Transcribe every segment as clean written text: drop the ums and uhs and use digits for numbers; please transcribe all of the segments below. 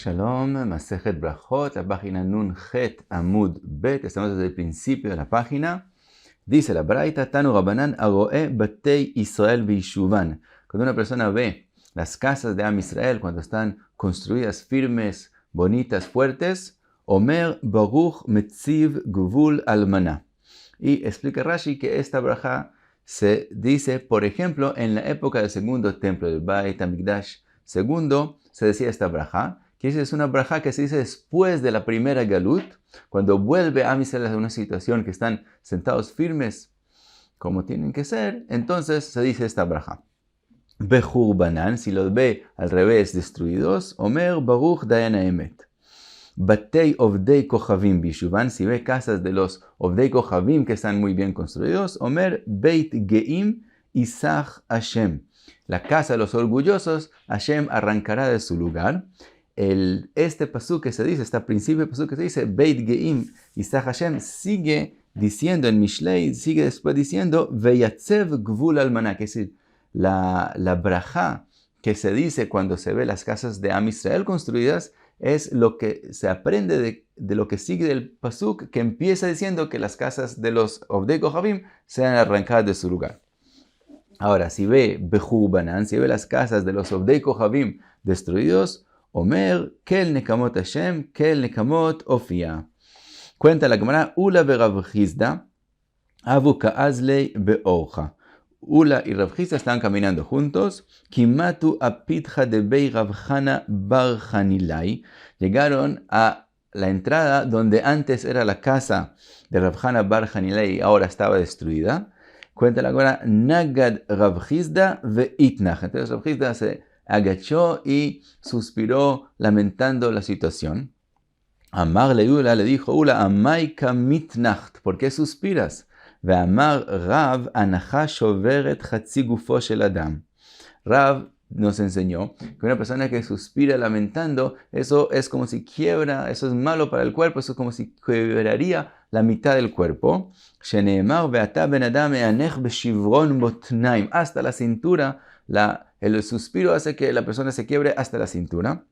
Shalom, Masejet Brajot, la página Nun Het Amud Bet. Estamos desde el principio de la página. Dice la Braita, Tanu Rabanan Aroe Batei Israel Beishuvan. Cuando una persona ve las casas de Am Israel, cuando están construidas firmes, bonitas, fuertes, Omer Baruch Metziv Gvul Almaná. Y explica Rashi que esta braja se dice, por ejemplo, en la época del segundo templo del Beit HaMikdash segundo, se decía esta braja, que es una braja que se dice después de la primera galut, cuando vuelve Am Israel a una situación que están sentados firmes como tienen que ser, entonces se dice esta braja. Behurbanan, si los ve al revés destruidos, Omer Baruch Dayan Emet. Batei Ovdei Kochavim Bishuvan, si ve casas de los Ovdei Kochavim que están muy bien construidos, Omer Beit Geim Isach Hashem. La casa de los orgullosos, Hashem arrancará de su lugar. Este pasuk que se dice, este principio de pasuk que se dice, Beit Geim Isach Hashem, sigue diciendo en Mishlei, sigue después diciendo, Veyatzev Gvul Almaná, que es decir, la braja que se dice cuando se ve las casas de Am Israel construidas, es lo que se aprende de lo que sigue del pasuk, que empieza diciendo que las casas de los Ovdei Kochavim sean arrancadas de su lugar. Ahora, si ve Behurbanan, si ve las casas de los Ovdei Kochavim destruidos, Omer, Kel Nekamot Hashem, Kel Nekamot Ofia. Cuenta la Gemara, Ula ve Rav Hizda, Avu Ka'azlei be'orcha. Ula y Rav Hizda están caminando juntos. Kimatu apitja de Bei Rav Hana bar Hanilai. Llegaron a la entrada donde antes era la casa de Rav Hana bar Hanilai y ahora estaba destruida. Cuenta la Gemara, Nagad Rav Hizda ve'itnach. Entonces Rav Hizda se agachó y suspiró lamentando la situación. Amar le Ula, le dijo Ula, Amaika mitnacht, ¿por qué suspiras? Ve'amar Rav anacha shoveret chatzi gufo shel adam. Rav nos enseñó que una persona que suspira lamentando, eso es como si quiebra, eso es malo para el cuerpo, eso es como si quebraría la mitad del cuerpo. Sheneemar ve'ata ben adam e'anech beshivron botnaim, hasta la cintura. El suspiro hace que la persona se quiebre hasta la cintura.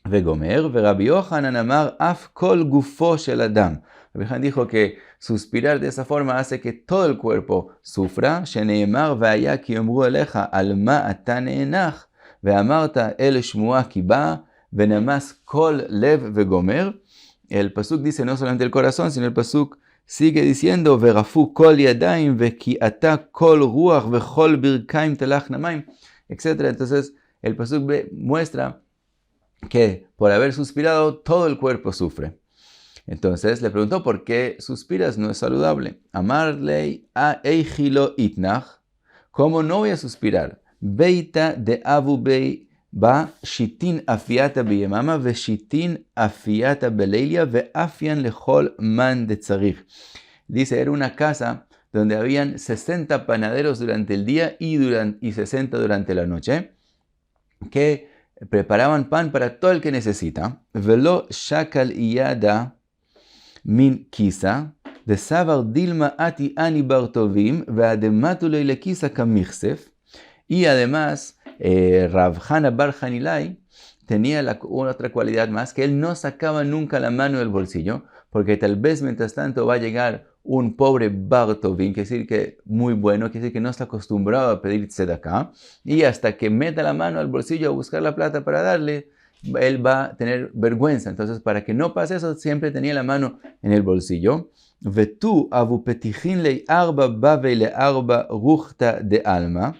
Vegomer, Rabbi Yochanan amar af kol gufo shel adam. Rabbi Yochanan dijo que suspirar de esa forma hace que todo el cuerpo sufra. Sheneemar ve'aya ki yomru elecha al ma ata ne'enach ve'amarta el shmua ki ba ve'namas kol lev vegomer. El pasuk dice no solamente el corazón, sino el pasuk sigue diciendo, Verafu kol yadayim vekiata kol ruach vechol birkaim telach namaim, etc. Entonces, el pasuk muestra que por haber suspirado, todo el cuerpo sufre. Entonces, le preguntó, ¿por qué suspiras? No es saludable. Amarlei a eichilo itnach, ¿cómo no voy a suspirar? Beita de avu bei ba shitin afiata biyemama ve shitin afiata beleilia ve afian lechol man de tzarich. Dice, era una casa donde habían 60 panaderos durante el día y 60 durante la noche, que preparaban pan para todo el que necesita. Velo shakal iyada min kisa de savar dilma ati ani bartovim ve adematu le kisa kamichsef. Y además, Rav Hana bar Hanilai tenía otra cualidad más, que él no sacaba nunca la mano del bolsillo, porque tal vez mientras tanto va a llegar un pobre bar tovim, que decir que muy bueno, que decir que no está acostumbrado a pedir tzedakah, y hasta que meta la mano al bolsillo a buscar la plata para darle, él va a tener vergüenza. Entonces, para que no pase eso, siempre tenía la mano en el bolsillo. Vetu avu petichin lei arba bave le arba ruchta de alma.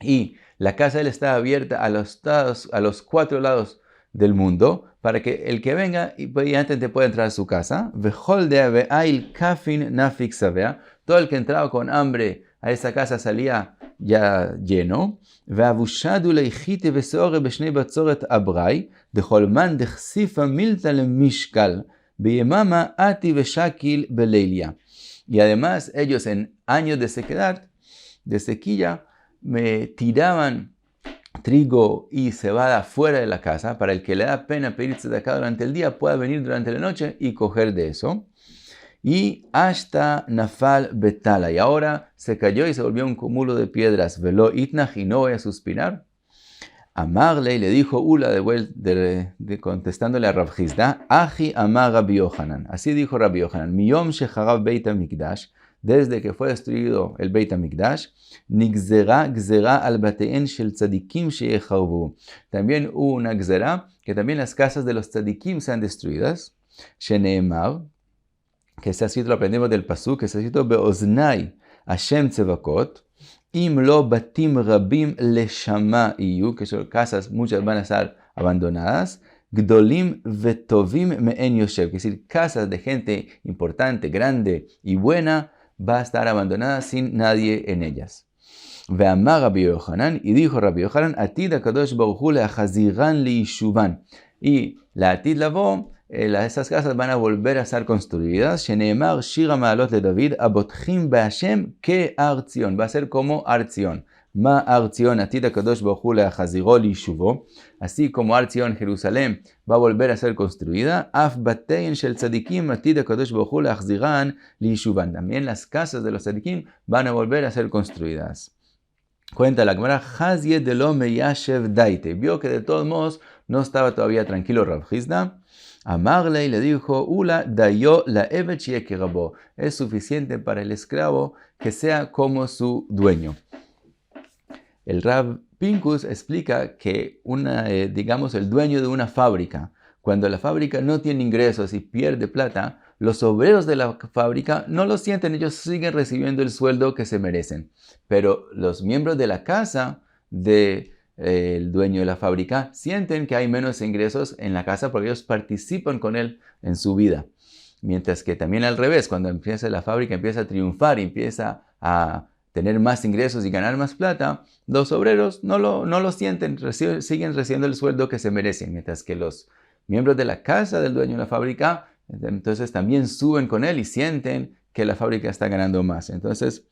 Y la casa de él está abierta a los 4 lados del mundo, para que el que venga y antes te pueda entrar a su casa. Todo el que entraba con hambre a esa casa salía ya lleno. Y además ellos en años de sequía, me tiraban trigo y cebada fuera de la casa, para el que le da pena pedir tzedakah durante el día pueda venir durante la noche y coger de eso. Y hasta nafal betala, y ahora se cayó y se volvió un cúmulo de piedras. Velo itnach, y no voy a suspirar. Amarle, le dijo Ula contestándole a Rav Hizda, Aji amar Rabbi Yohanan. Así dijo Rabbi Yohanan, Miyom shecharab Beit HaMikdash, desde que fue destruido el Beit HaMikdash, Nigzera gzera al batein shel tzadikim sheyecharvu. También hubo una gzera, que también las casas de los tzadikim sean destruidas. Sheneemar, que está escrito, lo aprendemos del pasuk, que está escrito beoznai Hashem tzevakot, Im lo batim rabim leshama iyu, que son casas, muchas van a estar abandonadas. Gdolim vetovim me'en yoshev, que es decir, casas de gente importante, grande y buena, va a estar abandonada sin nadie en ellas. Ve'amar Rabbi Yohanan, y dijo Rabbi Yohanan, atid HaKadosh Baruch Hu le'achaziran le'ishuvan. Y la atid lavo, esas casas van a volver a estar construidas. Sheneemar Shira Ma'alot le David, abotchim be'Hashem ke Ar Tzion. Va a ser como Ar Tzion. Ma Ar Tzion atid HaKadosh Baruch Hu le'achaziro le'ishuvo. Así como Ar Tzion, Jerusalén, va a volver a ser construida. Af batein shel tzadikim atid HaKadosh Baruch Hu le'achziran le'ishuvan. También las casas de los tzadikim van a volver a ser construidas. Cuenta la Gemara, Hazie de lo meyashev daite. Vio que de todos modos no estaba todavía tranquilo Rav Hizda. Amarle, y le dijo, Ula dayo la evet sheyekirabo. Es suficiente para el esclavo que sea como su dueño. El Rav Pinkus explica que digamos el dueño de una fábrica, cuando la fábrica no tiene ingresos y pierde plata, los obreros de la fábrica no lo sienten, ellos siguen recibiendo el sueldo que se merecen. Pero los miembros de la casa del dueño de la fábrica sienten que hay menos ingresos en la casa porque ellos participan con él en su vida. Mientras que también al revés, cuando empieza la fábrica, empieza a triunfar, empieza a tener más ingresos y ganar más plata, los obreros no lo sienten, siguen recibiendo el sueldo que se merecen. Mientras que los miembros de la casa del dueño de la fábrica, entonces también suben con él y sienten que la fábrica está ganando más. Entonces,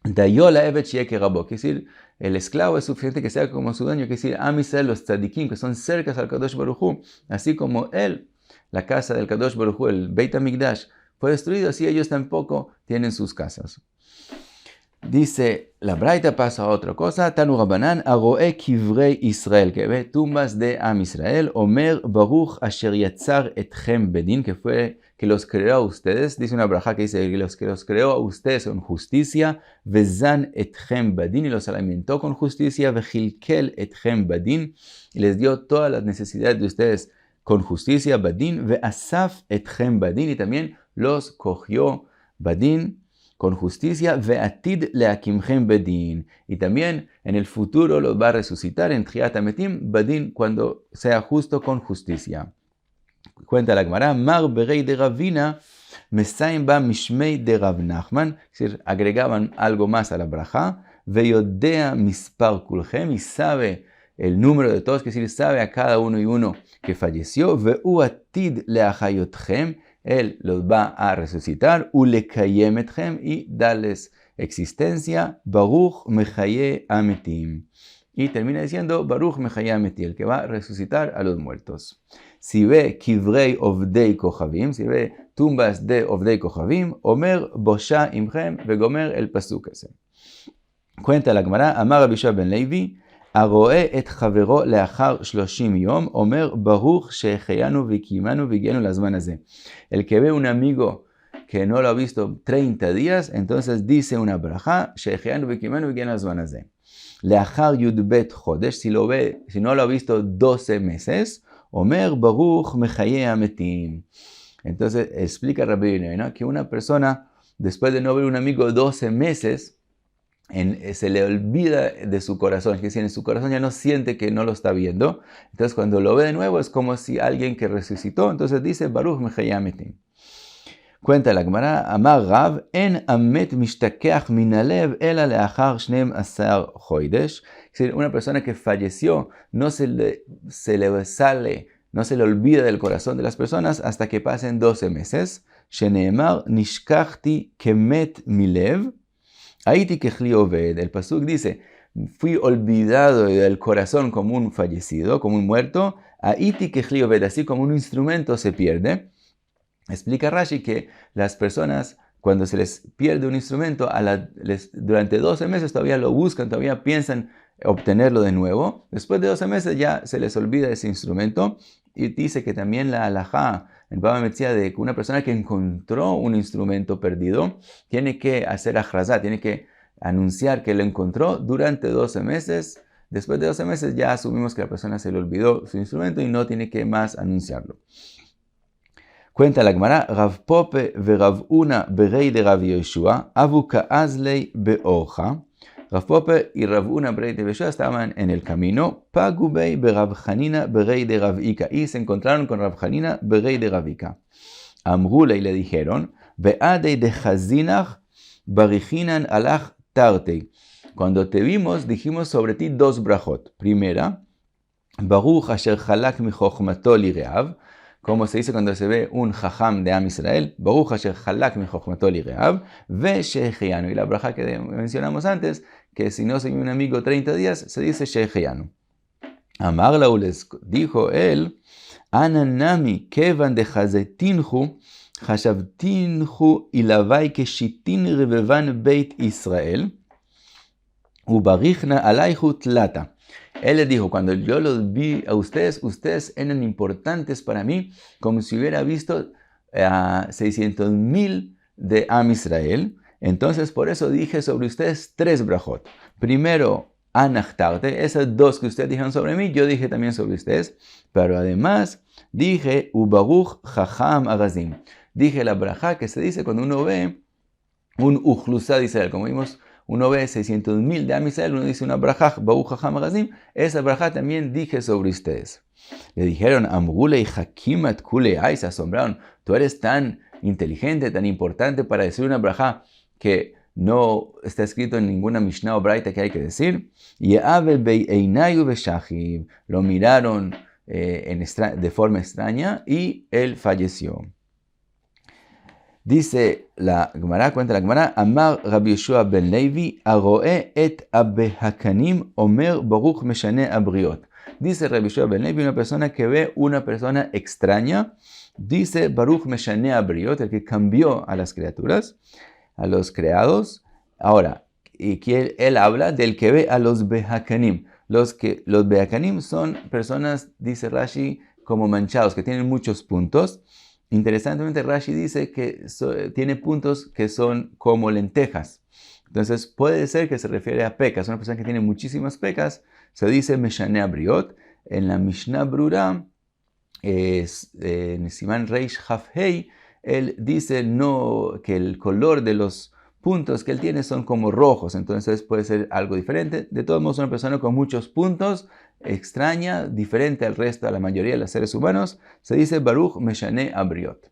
Dayola evet sheyekirabo, quiere decir, el esclavo es suficiente que sea como su dueño, quiere decir, Am Yisrael, los tzadikim, que son cercas al Kadosh Baruch Hu, así como él, la casa del Kadosh Baruch Hu, el Beit HaMikdash, fue destruido, así ellos tampoco tienen sus casas. Dice, la Braita pasa a otra cosa, Tanu Rabbanan, Aroe Kivrei Israel, que ve tumbas de Am Israel, Omer Baruch Asher Yatzar Etchem Bedin, que los creó a ustedes, dice una braja que dice que los creó a ustedes con justicia, Vezan Etchem Badin, y los alimentó con justicia, Vechilkel Etchem Badin, y les dio todas las necesidades de ustedes con justicia, Badin, Veasaf Etchem Badin, y también los cogió Badin con justicia, ve'atid leakimchem bedin, y también en el futuro los va a resucitar en Tchiat HaMetim, bedin, cuando sea justo con justicia. Cuenta la Gemara, Mar berei de Ravina, mesaim ba mishmei de Rav Nachman, es decir, agregaban algo más a la braja, ve'yodea mispar kulchem, y sabe el número de todos, que es decir, sabe a cada uno y uno que falleció, ve'u atid leachayotchem, él los va a resucitar, ulekayem etchem, y darles existencia, Baruch mechaye ametim. Y termina diciendo, Baruch mechaye ametim, el que va a resucitar a los muertos. Si ve kivrei ovdei kochavim, si ve tumbas de ovdei kochavim, omer bosha imchem, vegomer el pasuk ese. Cuenta la Gemara, Amar Rabbi Shua ben Levi, הרואה את חברו לאחר 30 יום, אומר ברוך שהחיינו וקיימנו והגיענו לזמן הזה. El que ve un amigo que no lo ha visto 30 días, entonces dice una braja, שהחיינו וקיימנו והגיענו לזמן הזה. לאחר י"ב חודש, si no lo ha visto 12 meses, אומר ברוך מחיי המתים. Entonces explica Rabbi Yonaina, ¿no? Que una persona, después de no ver un amigo 12 meses, se le olvida de su corazón, es decir, en su corazón ya no siente que no lo está viendo. Entonces cuando lo ve de nuevo es como si alguien que resucitó, entonces dice Baruch mechaye ametim. Cuenta la Gemara, Amar Rav, en amet mishtakeach min halev ela leachar 12 chodesh. Es decir, una persona que falleció no se le sale, no se le olvida del corazón de las personas hasta que pasen 12 meses. Sheneemar nishkachti kemet milev. Aiti kechli oved. El pasuk dice, fui olvidado del corazón como un fallecido, como un muerto. Aiti kechli oved, así como un instrumento se pierde. Explica Rashi que las personas, cuando se les pierde un instrumento, durante 12 meses todavía lo buscan, todavía piensan obtenerlo de nuevo. Después de 12 meses ya se les olvida ese instrumento. Y dice que también la halajá en Baba Metzia de que una persona que encontró un instrumento perdido tiene que hacer ajrazá, tiene que anunciar que lo encontró durante 12 meses. Después de 12 meses ya asumimos que la persona se le olvidó su instrumento y no tiene que más anunciarlo. Cuenta la Gemara, Rav Pope ve Rav Una berei de Rav Yoshua, Avu Ka'azlei be'orcha. Rav Pope y Rav Una berei de Yoshua estaban en el camino, Pagubei be Rav Hanina berei de Rav Ika, y se encontraron con Rav Hanina berei de Rav Ika. Amrule y le dijeron, Be'adei de Chazinach barichinan alach tartei. Cuando te vimos, dijimos sobre ti 2 brajot. Primera, Baruch asher chalak mi chochmato lireav, como se dice cuando se ve un jajam de Am Israel, Baruch asher chalak mi chochmato lireav, ve shehechianu. Y la braja que mencionamos antes, que si no soy un amigo 30 días, se dice shehechianu. Amar lahu, les dijo él, Ananami kevan de chazetinhu, chashavtinhu ilavai keshitin revevan beit Israel, ubarichna alaihu tlata. Él les dijo, cuando yo los vi a ustedes, ustedes eran importantes para mí, como si hubiera visto a 600,000 de Am Israel. Entonces, por eso dije sobre ustedes 3 brajot. Primero, anachtarte, esas 2 que ustedes dijeron sobre mí, yo dije también sobre ustedes. Pero además, dije, ubaruch jajam agazim. Dije la braja que se dice cuando uno ve un uchlusá de Israel, como vimos. Uno ve 600,000 de Am Israel, uno dice una brajá, Baruch Jajam Agazim, esa brajá también dije sobre ustedes. Le dijeron, Amrule y Hakimat Kule, ay, se asombraron, tú eres tan inteligente, tan importante para decir una brajá que no está escrito en ninguna Mishnah o Braita que hay que decir. Y lo miraron de forma extraña y él falleció. Dice la Gemara, cuenta la Gemara, Amar Rabbi Yeshua ben Levi, Aroe et abehakanim omer baruch meshane abriot. Dice Rabbi Yeshua ben Levi, una persona que ve una persona extraña, dice Baruch meshane abriot, el que cambió a las criaturas, a los creados. Ahora, y que él habla del que ve a los behakanim. Los behakanim son personas, dice Rashi, como manchados, que tienen muchos puntos. Interesantemente, Rashi dice que tiene puntos que son como lentejas. Entonces, puede ser que se refiere a pecas. Una persona que tiene muchísimas pecas, se dice Meshane Abriot. En la Mishnah Brura, en Siman Reish Chaf Hei, él dice que el color de los puntos que él tiene son como rojos. Entonces, puede ser algo diferente. De todos modos, una persona con muchos puntos, extraña, diferente al resto, a la mayoría de los seres humanos, se dice Baruch Meshane Abriot.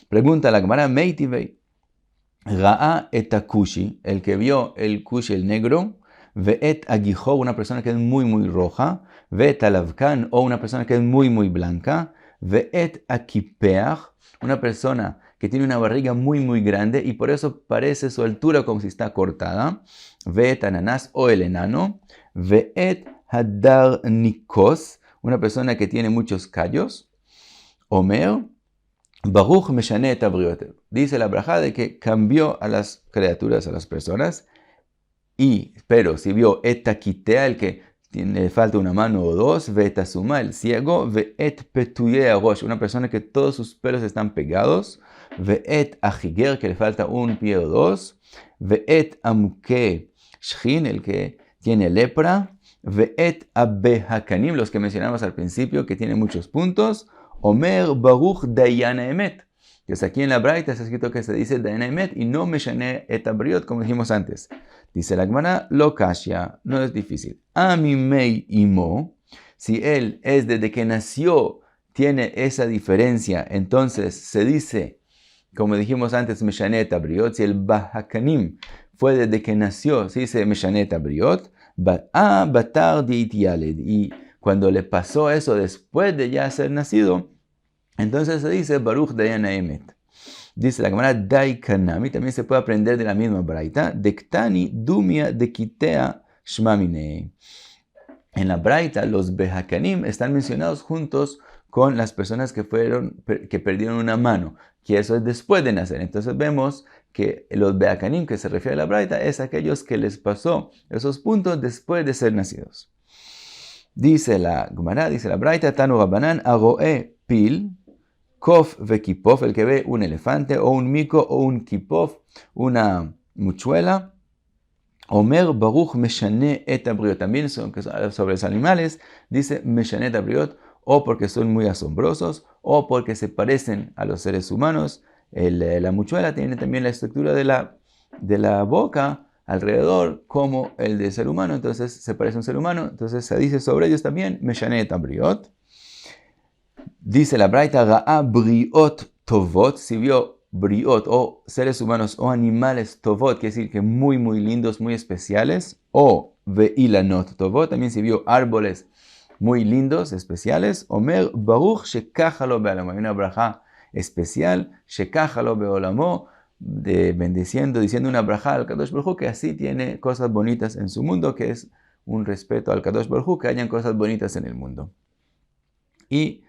Pregunta la Gemara, Meitivei, Ra'a et Akushi, el que vio el Kushi, el negro, Ve'et Agijo, una persona que es muy, muy roja, Ve'et Alavkan, o una persona que es muy, muy blanca, Ve'et Akipeach, una persona que tiene una barriga muy, muy grande y por eso parece su altura como si está cortada, Ve'et Ananas, o el enano, Ve'et Hadar Nikos, una persona que tiene muchos callos. Omer, Baruch Meshane et Abriot. Dice la braja de que cambió a las criaturas, a las personas. Pero si vio et Takitea, el que le falta una mano o 2, Ve'et Asuma, el ciego, Ve'et Petuye Arosh, una persona que todos sus pelos están pegados, Ve'et Ajiger, que le falta un pie o 2, Ve'et Amuke Shchin, el que tiene lepra, Ve'et abehakanim, los que mencionamos al principio, que tienen muchos puntos. Omer Baruch Dayan Emet. Pues aquí en la Braita está escrito que se dice Dayan Emet y no Meshane et Abriot, como dijimos antes. Dice la Gemara, lo kashya, no es difícil. Amimei imo, si él es desde que nació, tiene esa diferencia, entonces se dice, como dijimos antes, Meshane et Abriot. Si el Bahakanim fue desde que nació, se dice Meshane et Abriot. Batar di'itialed, y cuando le pasó eso después de ya ser nacido, entonces se dice Baruch Dayan Emet. Dice la Gemara Dai Kanami, también se puede aprender de la misma braita, Dektani Dumia Dekitea Shmamine. En la braita los Behakanim están mencionados juntos con las personas que perdieron una mano, que eso es después de nacer. Entonces vemos que los Beakanim que se refiere a la Braita es aquellos que les pasó esos puntos después de ser nacidos. Dice la Gemara, dice la Braita, Tanu Rabbanan, Aroe Pil, Kof Vekipov, el que ve un elefante, o un mico, o un kipov, una muchuela. Omer Baruch Meshane et Abriot, también sobre los animales, dice Meshane et Abriot, o porque son muy asombrosos, o porque se parecen a los seres humanos. La muchuela tiene también la estructura de la boca alrededor como el del ser humano, entonces se parece a un ser humano, entonces se dice sobre ellos también Meshane et Abriot. Dice la Braita, Ra'a Briot Tovot, si vio Briot o seres humanos o animales Tovot, quiere decir que muy muy lindos, muy especiales, o Ve'ilanot Tovot, también si vio árboles muy lindos, especiales, Omer Baruch Shekachalo Be'olamo, hay una braja especial, Shekachalo Be'olamo, bendiciendo, diciendo una braja al Kadosh Baruj Hu, que así tiene cosas bonitas en su mundo, que es un respeto al Kadosh Baruj Hu, que hayan cosas bonitas en el mundo. Y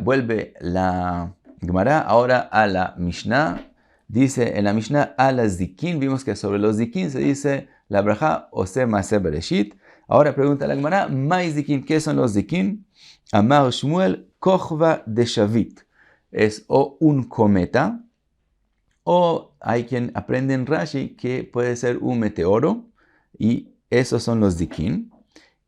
vuelve la Gemara ahora a la Mishnah. Dice en la Mishnah a la Zikin. Vimos que sobre los Zikin se dice la braja Ose Maaseh Bereshit. Ahora pregunta la Gemara, Mai Zikin, ¿qué son los Zikin? Amar Shmuel Kochva de Shavit. Es o un cometa, o hay quien aprende en Rashi que puede ser un meteoro, y esos son los Zikin.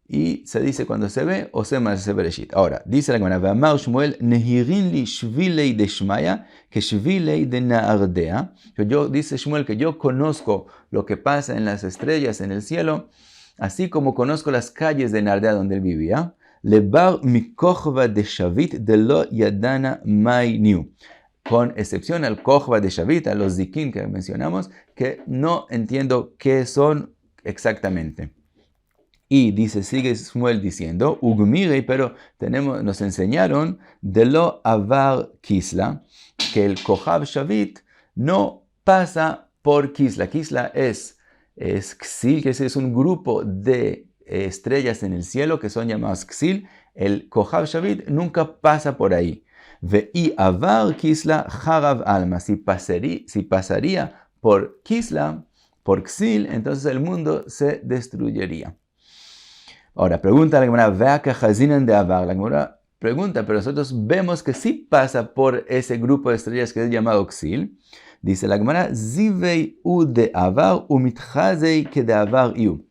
Y se dice cuando se ve, Ose Maaseh Bereshit. Ahora, dice la Gemara, Ve'amar Shmuel, Nehirin li shvilei de Shmaya, que shvilei de Naardea. Dice Shmuel que yo conozco lo que pasa en las estrellas, en el cielo, así como conozco las calles de Nardea donde él vivía. Lebar mikochva de Shavit de lo yadana mai niu. Con excepción al kochva de Shavit, a los zikin que mencionamos, que no entiendo qué son exactamente. Y dice, sigue Shmuel diciendo, Ugmirei, pero nos enseñaron de lo avar Kisla, que el Kohav Shavit no pasa por Kisla. Kisla es Ksil, que es un grupo de estrellas en el cielo que son llamados Ksil. El Kohav Shavit nunca pasa por ahí. Ve'i avar Kisla Harav Alma. Si pasaría por Kisla, por Ksil, entonces el mundo se destruiría. Ahora, pregunta la Gemara, vea que Hazinan de Avar. La Gemara pregunta, pero nosotros vemos que sí pasa por ese grupo de estrellas que es llamado Ksil. Dice la Gemara, Zivei u de Avar u mitchazei que de Avar iu.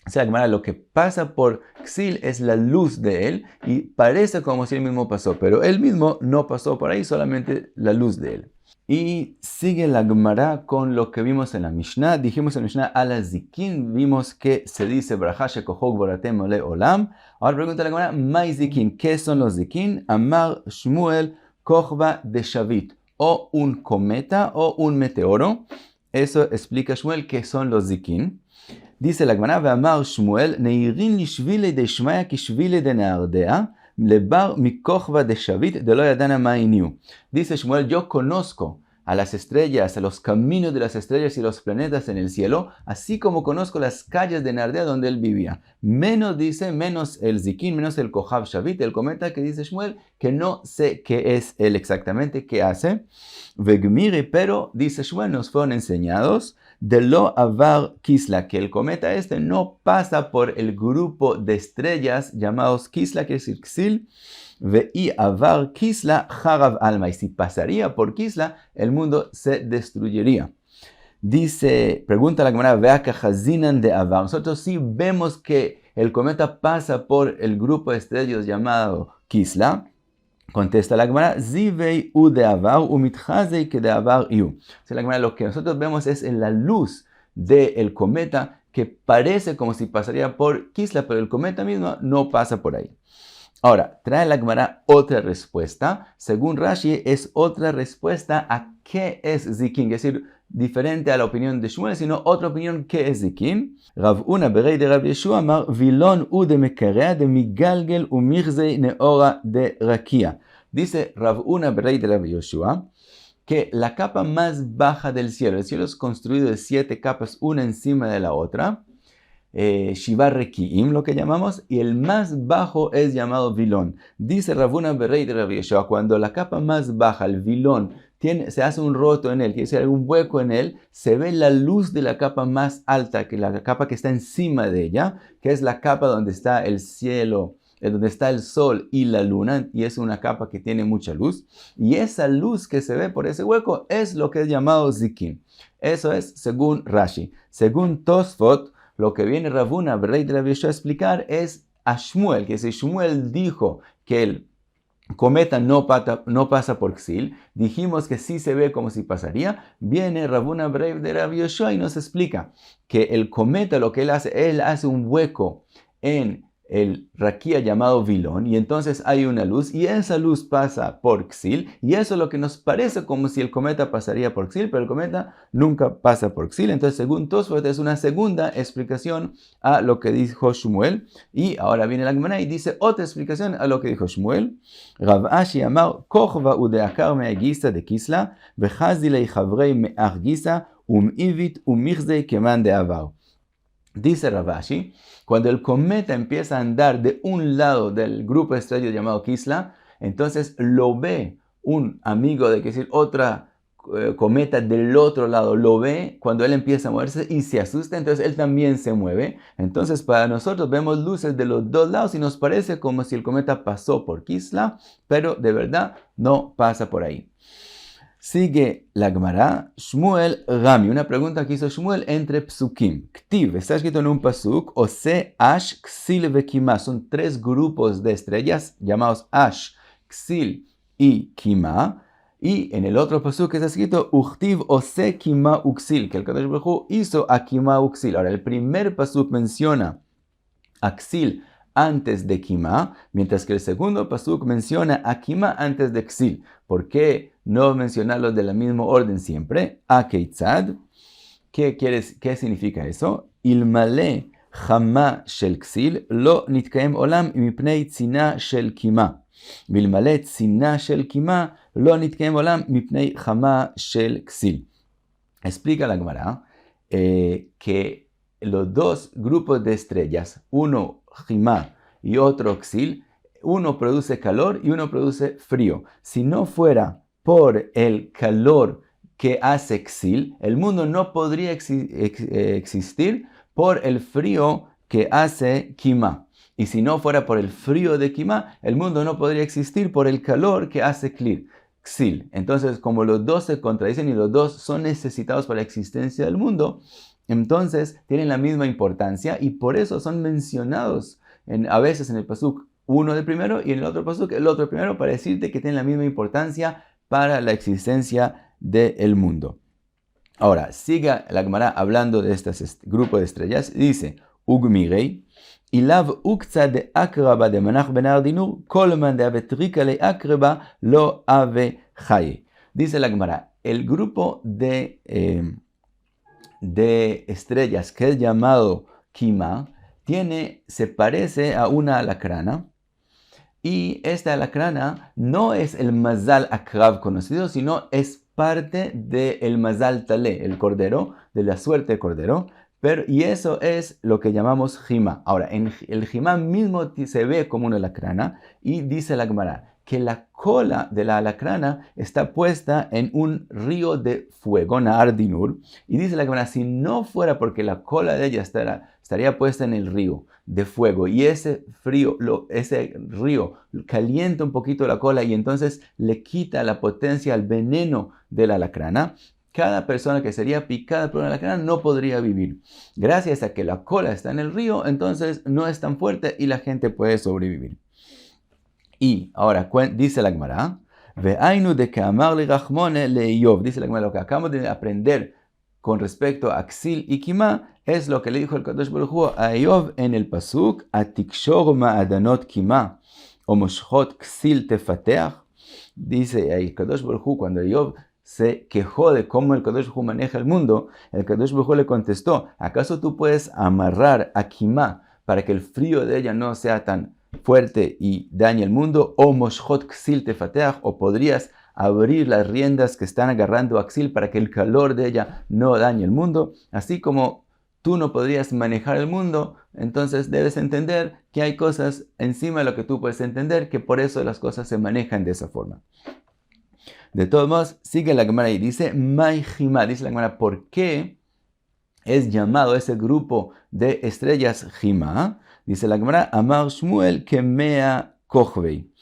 O sea, la Gemara, lo que pasa por Ksil es la luz de él y parece como si él mismo pasó, pero él mismo no pasó por ahí, solamente la luz de él. Y sigue la Gemara con lo que vimos en la Mishnah. Dijimos en la Mishnah a la Zikin, vimos que se dice Braja Shekohog Boratem Ole Olam. Ahora pregunta la Gemara, Mai Zikin, ¿qué son los Zikin? Amar Shmuel Kochva de Shavit, o un cometa o un meteoro. Eso explica Shmuel qué son los Zikin. Dice la Gemara, Amar Shmuel, Neirin li shvile de Shmaya ki shvile de Naardea. Lebar mikochva de Shavit de lo yadana ma'iniu. Dice Shmuel, yo conozco a las estrellas, a los caminos de las estrellas y los planetas en el cielo, así como conozco las calles de Nardea donde él vivía. Menos el Zikin, menos el Kohav Shavit, el cometa, que dice Shmuel, que no sé qué es él exactamente, qué hace. Vegmiri, pero dice Shmuel, nos fueron enseñados de lo avar Kisla, que el cometa no pasa por el grupo de estrellas llamados Kisla, que es Ksil, ve'i avar Kisla Harav Alma, y si pasaría por Kisla, el mundo se destruiría. Dice, pregunta la Gemara, vea que Hazinan de Avar. Nosotros sí vemos que el cometa pasa por el grupo de estrellas llamado Kisla. Contesta la Gemara, Zivei u de Avar u mitchazei que de Avar iu. O sea, la Gemara, lo que nosotros vemos es en la luz del cometa que parece como si pasaría por Kisla, pero el cometa mismo no pasa por ahí. Ahora, trae la Gemara otra respuesta. Según Rashi, es otra respuesta a qué es Zikin, es decir, diferente a la opinión de Shmuel, sino otra opinión, ¿qué es Zikin? Rav Una berei de Rav Yeshua amar vilon u de mekarea de migalgel u mirzei neora de rakia. Dice Rav Una berei de Rav Yeshua que la capa más baja del cielo, el cielo es construido de 7 capas, una encima de la otra, Shiva Rekiim, lo que llamamos, y el más bajo es llamado vilón. Dice Rav Una berei de Rav Yeshua, cuando la capa más baja, el vilón, se hace un roto en él, quiere decir, hay un hueco en él, se ve la luz de la capa más alta, que la capa que está encima de ella, que es la capa donde está el cielo, donde está el sol y la luna, y es una capa que tiene mucha luz, y esa luz que se ve por ese hueco es lo que es llamado Zikin. Eso es según Rashi. Según Tosfot, lo que viene Rav Huna, rey de Rabbi Yoshua, a explicar es a Shmuel, que si Shmuel dijo que el cometa no pasa por Ksil, dijimos que sí se ve como si pasaría, viene Rav Huna de Rabbi Yoshua y nos explica que el cometa lo que él hace un hueco en el raquía llamado Vilón, y entonces hay una luz, y esa luz pasa por Ksil, y eso es lo que nos parece como si el cometa pasaría por Ksil, pero el cometa nunca pasa por Ksil. Entonces, según Tosfot, es una segunda explicación a lo que dijo Shmuel, y ahora viene la Gemara y dice otra explicación a lo que dijo Shmuel. Rav Ashi amar, kochva udeakar me'agisa de Kisla, vechazilei chavrei me'argisa, um'ivit u'michzei keman de avar. Dice Rav Ashi, cuando el cometa empieza a andar de un lado del grupo de estrellas llamado Kisla, entonces lo ve un amigo de, que decir, otra cometa del otro lado, lo ve cuando él empieza a moverse y se asusta, entonces él también se mueve. Entonces para nosotros vemos luces de los dos lados y nos parece como si el cometa pasó por Kisla, pero de verdad no pasa por ahí. Sigue la Gemara, Shmuel Rami, una pregunta que hizo Shmuel entre psukim. Ktiv, está escrito en un pasuk, Ose, Ash, Ksil ve Kima. Son tres grupos de estrellas llamados Ash, Ksil y Kima. Y en el otro pasuk está escrito, Uchtiv, Ose, Kima, Uksil, que el Kadosh Baruj Hu hizo a Kima, Uksil. Ahora, el primer pasuk menciona a Ksil antes de Kima, mientras que el segundo pasuk menciona a Kima antes de Ksil. ¿Por qué no mencionarlos de la misma orden siempre? A Keitzad. ¿Qué significa eso? Ilmale Chama shel Ksil lo nitkaem olam mipnei tzina shel Kima. Vilmale tzina shel Kima lo nitkaem olam mipnei Chama shel Ksil. Explica la Gemara que los dos grupos de estrellas, uno Kima y otro Ksil, uno produce calor y uno produce frío. Si no fuera por el calor que hace Ksil, el mundo no podría existir por el frío que hace Kima. Y si no fuera por el frío de Kima, el mundo no podría existir por el calor que hace Ksil. Entonces, como los dos se contradicen y los dos son necesitados para la existencia del mundo, entonces tienen la misma importancia y por eso son mencionados a veces en el pasuk uno de primero y en el otro pasuk el otro primero, para decirte que tienen la misma importancia para la existencia del mundo. Ahora, siga la Gemara hablando de este grupo de estrellas. Dice, Ugmirei, Ilav ukza de akraba de manach benar dinur, kolman de avetrika le akraba lo ave chaye. Dice la Gemara, el grupo de estrellas que es llamado Kima, se parece a una alacrana, y esta alacrana no es el Mazal Akrav conocido, sino es parte del Mazal Taleh, el cordero, de la suerte de cordero, y eso es lo que llamamos Jima. Ahora, el Jima mismo se ve como una alacrana, y dice la Gemara que la cola de la alacrana está puesta en un río de fuego, Nahar Dinur, y dice la Gemara, si no fuera porque la cola de ella estaría puesta en el río de fuego, y ese río calienta un poquito la cola y entonces le quita la potencia al veneno de la alacrana, cada persona que sería picada por una alacrana no podría vivir. Gracias a que la cola está en el río, entonces no es tan fuerte y la gente puede sobrevivir. Y ahora dice la Gemara, Ve'ainu de que amarle Rachmone le Iyov. Dice la Gemara, lo que acabamos de aprender con respecto a Ksil y Kima es lo que le dijo el Kadosh Baruj Hu a Iyov en el pasuk, Atikshor ma'adanot Kima o moshchot Ksil tefateach. Dice el Kadosh Baruj Hu, cuando Iyov se quejó de cómo el Kadosh Baruj Hu maneja el mundo, el Kadosh Baruj Hu le contestó, ¿acaso tú puedes amarrar a Kima para que el frío de ella no sea tan fuerte y dañe el mundo? O moshchot Ksil tefateach, o podrías abrir las riendas que están agarrando a Ksil para que el calor de ella no dañe el mundo. Así como tú no podrías manejar el mundo, entonces debes entender que hay cosas encima de lo que tú puedes entender, que por eso las cosas se manejan de esa forma. De todos modos, sigue la Gemara y dice, Mai Jima, dice la Gemara, ¿por qué es llamado ese grupo de estrellas Jima? Dice la Gemara, Amar Shmuel Kemea Kochvei.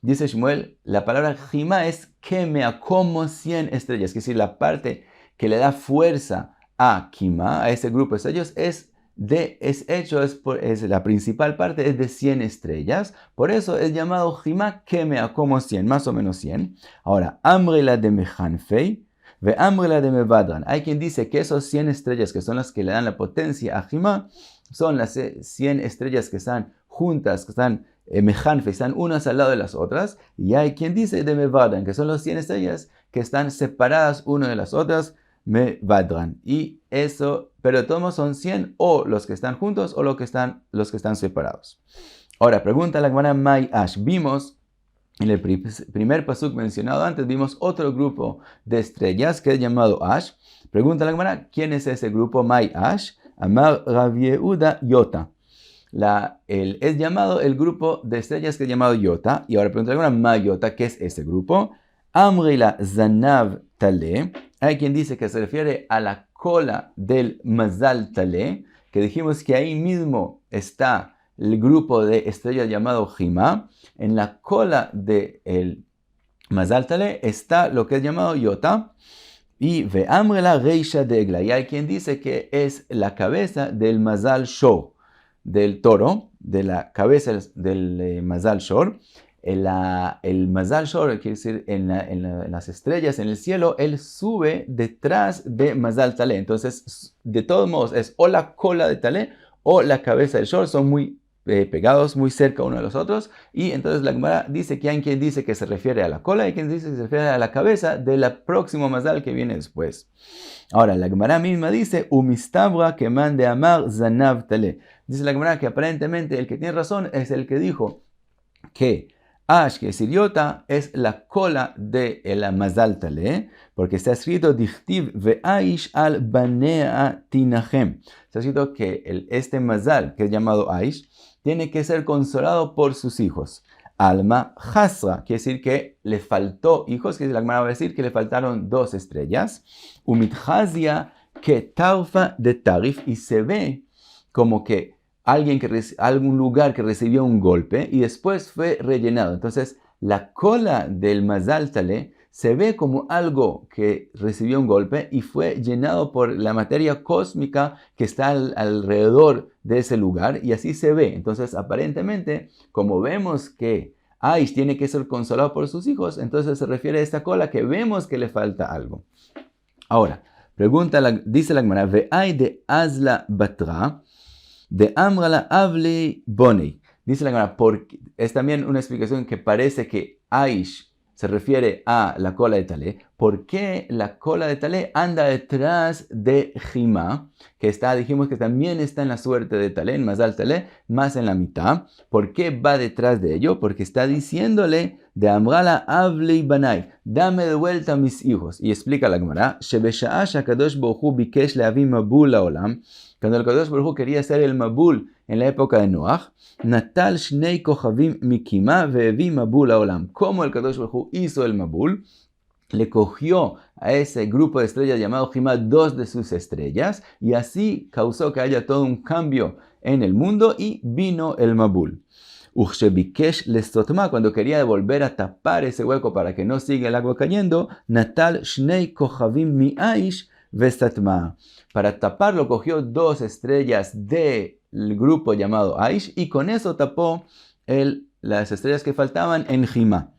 Dice Shmuel, la palabra Jima es Kemea, como 100 estrellas, es decir, la parte que le da fuerza a Kima, a ese grupo de estrellas, es la principal parte es de 100 estrellas, por eso es llamado Jima Kemea, como 100, más o menos 100. Ahora, Amrela de Mehanfei, ve Amrela de Mevadran. Hay quien dice que esos 100 estrellas que son las que le dan la potencia a Jima, son las 100 estrellas que están juntas, que están Mehanfei, están unas al lado de las otras, y hay quien dice de Mevadran, que son las 100 estrellas que están separadas una de las otras, Mevadran. Y eso, pero de todos modos son 100 o los que están juntos o los que están separados. Ahora, pregunta la Gemara Mai Ash. Vimos en el primer pasuk mencionado antes, vimos otro grupo de estrellas que es llamado Ash. Pregunta la Gemara, ¿quién es ese grupo Mai Ash? Amar Rav Yehuda Yota. Es llamado el grupo de estrellas que es llamado Yota. Y ahora pregunta la Gemara Mai Yota, ¿qué es ese grupo? Amrila Zanav Tale. Hay quien dice que se refiere a la cola del Mazal Tale, que dijimos que ahí mismo está el grupo de estrellas llamado Jima. En la cola del Mazal Tale está lo que es llamado Yota. Y Ve'amrela Reisha de Egla. Y hay quien dice que es la cabeza del Mazal Shor, del toro, de la cabeza del Mazal Shor. El Mazal Shor, quiere decir, en las estrellas, en el cielo, él sube detrás de Mazal Tale. Entonces, de todos modos, es o la cola de Tale o la cabeza del Shor, son muy pegados, muy cerca uno de los otros. Y entonces la Gemara dice que hay quien dice que se refiere a la cola y quien dice que se refiere a la cabeza del próximo Mazal que viene después. Ahora, la Gemara misma dice, Umistabra que mande amar Zanav Tale. Dice la Gemara que aparentemente el que tiene razón es el que dijo que Ash, que es Yota, es la cola de el Mazal Tale, porque está escrito Dichtiv ve'aish al banea tinachem. Está escrito que este Mazal, que es llamado Aish, tiene que ser consolado por sus hijos. Alma Hasra, quiere decir que le faltó hijos, que la Gemara va a decir que le faltaron 2 estrellas. Umitchazia que taufa de tarif, y se ve como que algún lugar que recibió un golpe y después fue rellenado. Entonces, la cola del Mazal Tale se ve como algo que recibió un golpe y fue llenado por la materia cósmica que está alrededor de ese lugar, y así se ve. Entonces, aparentemente, como vemos que Aish tiene que ser consolado por sus hijos, entonces se refiere a esta cola que vemos que le falta algo. Ahora, dice la Gemara, Ve'ay de Azla Batra, de Amrala Avli Bonei. Dice la Gemara, porque es también una explicación que parece que Aish se refiere a la cola de Tale. ¿Por qué la cola de Tale anda detrás de Jima? Que dijimos que también está en la suerte de Tale, en Mazal Tale, más en la mitad. ¿Por qué va detrás de ello? Porque está diciéndole de Amrala Avli Banai, dame de vuelta a mis hijos. Y explica la Gemara, Shebesha'a Shakadosh Baruch Hu bikesh le'avi mabul la'olam. Cuando el Kadosh Baruj Hu quería hacer el Mabul en la época de Noach, Natal Shnei Kochavim Mikima ve'evi Mabul Haolam. Como el Kadosh Baruj Hu hizo el Mabul, le cogió a ese grupo de estrellas llamado Jima 2 de sus estrellas, y así causó que haya todo un cambio en el mundo y vino el Mabul. Uchshebikesh lestotma, cuando quería volver a tapar ese hueco para que no siga el agua cayendo, Natal Shnei Kochavim Mi'aish vestatma. Para taparlo cogió 2 estrellas del grupo llamado Aish y con eso tapó las estrellas que faltaban en Jima.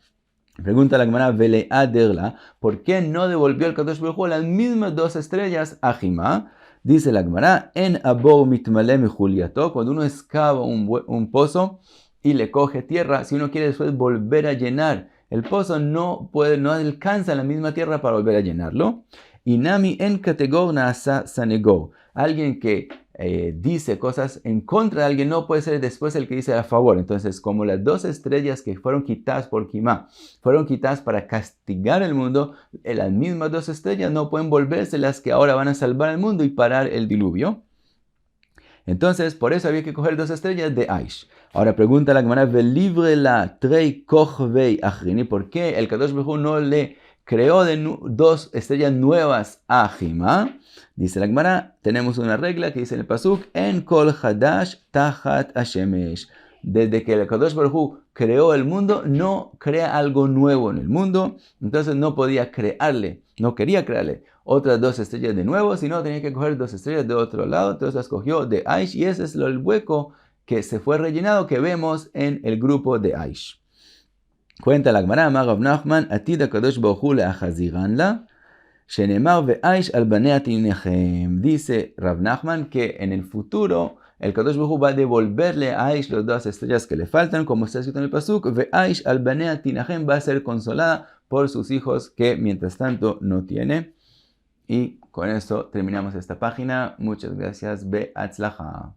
Pregunta la Gemara, Vele Aderla, ¿por qué no devolvió el Kadosh Baruj Hu las mismas 2 estrellas a Jima? Dice la Gemara, en Abou mitmale mijuliato, cuando uno excava un pozo y le coge tierra, si uno quiere después volver a llenar el pozo, no alcanza la misma tierra para volver a llenarlo. Inami en categor nasa sanegor. Alguien que dice cosas en contra de alguien no puede ser después el que dice a favor. Entonces, como las 2 estrellas que fueron quitadas por Jima fueron quitadas para castigar el mundo, las mismas 2 estrellas no pueden volverse las que ahora van a salvar el mundo y parar el diluvio. Entonces, por eso había que coger 2 estrellas de Aish. Ahora pregunta la Gemara, ¿por qué el Kadosh Baruj Hu no le creó dos estrellas nuevas a Jima. Dice la Gemara, tenemos una regla que dice en el pasuk, en kol hadash tachat hashemesh. Desde que el Kadosh Baruj Hu creó el mundo, no crea algo nuevo en el mundo, entonces no podía crearle, no quería crearle otras dos estrellas de nuevo, sino tenía que coger dos estrellas de otro lado, entonces las cogió de Aish, y ese es el hueco que se fue rellenado que vemos en el grupo de Aish. Cuenta la Gemara, Amar Rav Nachman, Atid HaKadosh Baruj Hu le'achaziran la, shenemar ve'aish al banea tinechem. Dice Rav Nachman que en el futuro el Kadosh Baruj Hu va a devolverle a Aish las dos estrellas que le faltan, como está escrito en el pasuk, ve'aish al banea tinechem, va a ser consolada por sus hijos que mientras tanto no tiene. Y con esto terminamos esta página. Muchas gracias. Be'atzlacha.